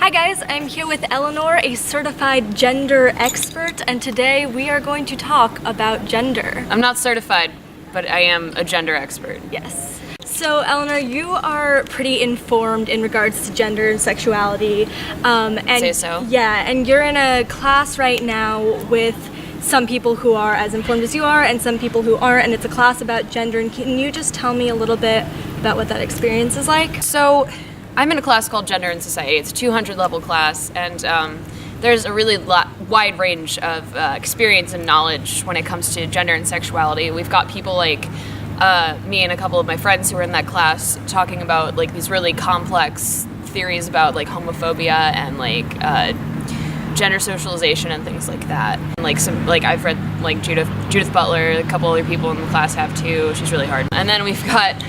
Hi guys, I'm here with Eleanor, a certified gender expert, and today we are going to talk about gender. I'm not certified, but I am a gender expert. Yes. So Eleanor, you are pretty informed in regards to gender and sexuality. And Say so. Yeah, and you're in a class right now with some people who are as informed as you are and some people who aren't, and it's a class about gender. And can you just tell me a little bit about what that experience is like? So, I'm in a class called Gender and Society. It's a 200 level class, and there's a really wide range of experience and knowledge when it comes to gender and sexuality. We've got people like me and a couple of my friends who are in that class talking about like these really complex theories about like homophobia and like gender socialization and things like that. And, like I've read like Judith Butler, a couple other people in the class have too. She's really hard. And then we've got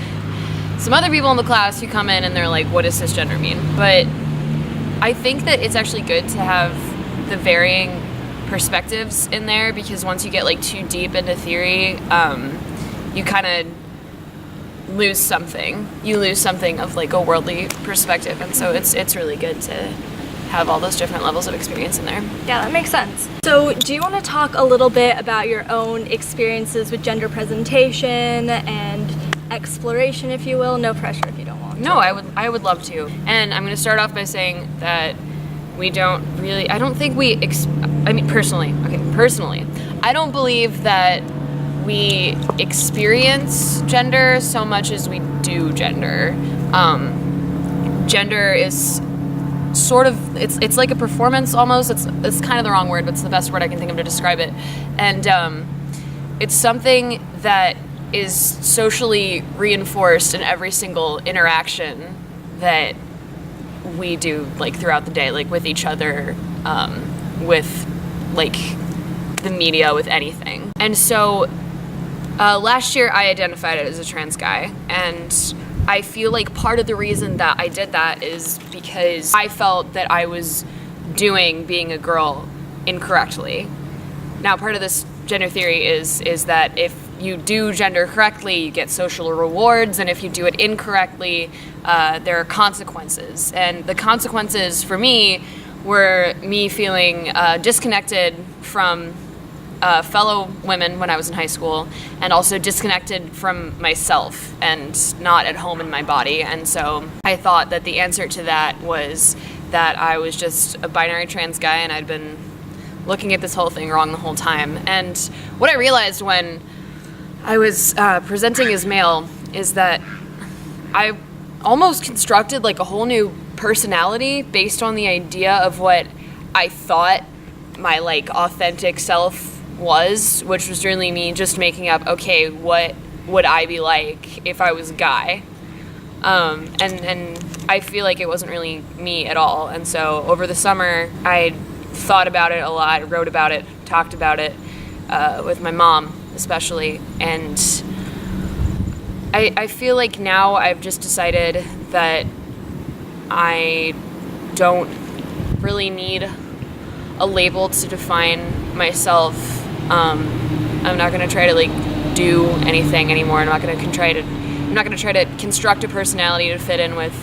some other people in the class who come in and they're like, what does cisgender mean? But I think that it's actually good to have the varying perspectives in there, because once you get like too deep into theory, you kind of lose something. You lose something of like a worldly perspective, and so it's really good to have all those different levels of experience in there. Yeah, that makes sense. So do you want to talk a little bit about your own experiences with gender presentation and exploration, if you will? No pressure if you don't want to. No, I would love to. And I'm going to start off by saying that we don't really, I don't think we, personally, I don't believe that we experience gender so much as we do gender. Gender is sort of, it's like a performance almost. It's kind of the wrong word, but it's the best word I can think of to describe it. And it's something that is socially reinforced in every single interaction that we do, like throughout the day, like with each other, with like the media, with anything. And so last year I identified as a trans guy, and I feel like part of the reason that I did that is because I felt that I was doing being a girl incorrectly. Now, part of this gender theory is that if you do gender correctly, you get social rewards, and if you do it incorrectly, there are consequences. And the consequences for me were me feeling disconnected from fellow women when I was in high school, and also disconnected from myself and not at home in my body. And so I thought that the answer to that was that I was just a binary trans guy, and I'd been looking at this whole thing wrong the whole time. And what I realized when I was presenting as male is that I almost constructed like a whole new personality based on the idea of what I thought my like authentic self was, which was really me just making up, okay, what would I be like if I was a guy? And I feel like it wasn't really me at all. And so over the summer, I thought about it a lot, wrote about it, talked about it with my mom especially, and I feel like now I've just decided that I don't really need a label to define myself. I'm not going to try to like do anything anymore. I'm not going to try to construct a personality to fit in with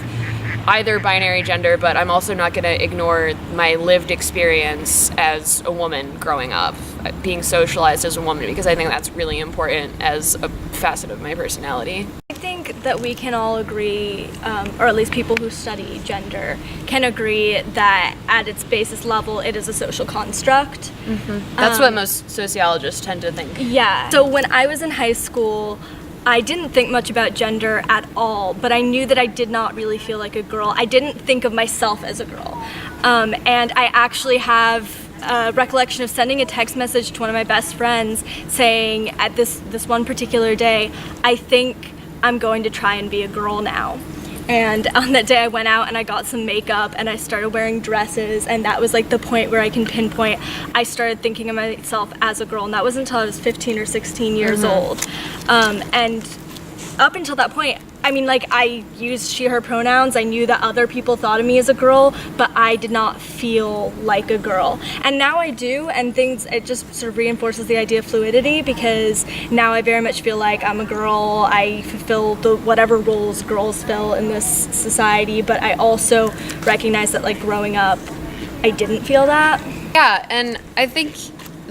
either binary gender, but I'm also not going to ignore my lived experience as a woman growing up, being socialized as a woman, because I think that's really important as a facet of my personality. I think that we can all agree, or at least people who study gender can agree, that at its basis level it is a social construct. Mm-hmm. That's what most sociologists tend to think. Yeah. So when I was in high school, I didn't think much about gender at all, but I knew that I did not really feel like a girl. I didn't think of myself as a girl. And I actually have a recollection of sending a text message to one of my best friends saying, at this one particular day, I think I'm going to try and be a girl now. And on that day I went out and I got some makeup and I started wearing dresses, and that was like the point where I can pinpoint I started thinking of myself as a girl, and that wasn't until I was 15 or 16 years old. And up until that point, I mean, like, I used she, her pronouns. I knew that other people thought of me as a girl, but I did not feel like a girl. And now I do, and it just sort of reinforces the idea of fluidity, because now I very much feel like I'm a girl. I fulfill whatever roles girls fill in this society, but I also recognize that, like, growing up, I didn't feel that. Yeah, and I think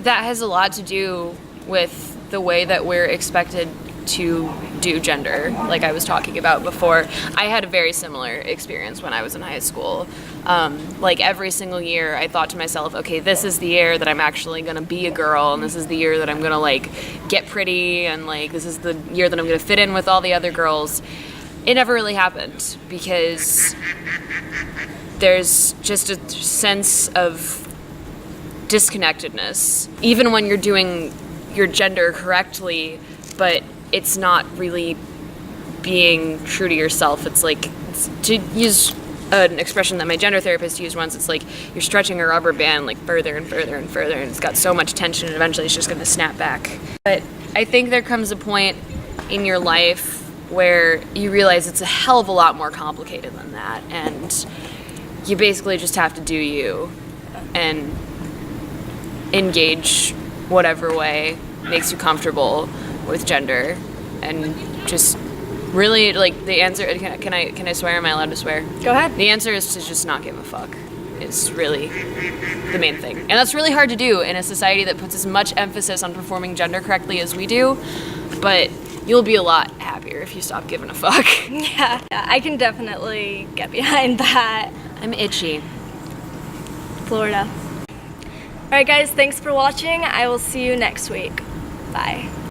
that has a lot to do with the way that we're expected to do gender, like I was talking about before. I had a very similar experience when I was in high school. Like every single year I thought to myself, okay, this is the year that I'm actually gonna be a girl, and this is the year that I'm gonna like get pretty, and like this is the year that I'm gonna fit in with all the other girls. It never really happened, because there's just a sense of disconnectedness, even when you're doing your gender correctly, but it's not really being true to yourself. It's like, to use an expression that my gender therapist used once, it's like you're stretching a rubber band like further and further and further, and it's got so much tension, and eventually it's just going to snap back. But I think there comes a point in your life where you realize it's a hell of a lot more complicated than that, and you basically just have to do you and engage whatever way makes you comfortable with gender, and just really, like, the answer, can I swear? Am I allowed to swear? Go ahead. The answer is to just not give a fuck. Is really the main thing. And that's really hard to do in a society that puts as much emphasis on performing gender correctly as we do, but you'll be a lot happier if you stop giving a fuck. Yeah, I can definitely get behind that. I'm itchy. Florida. Alright guys, thanks for watching. I will see you next week. Bye.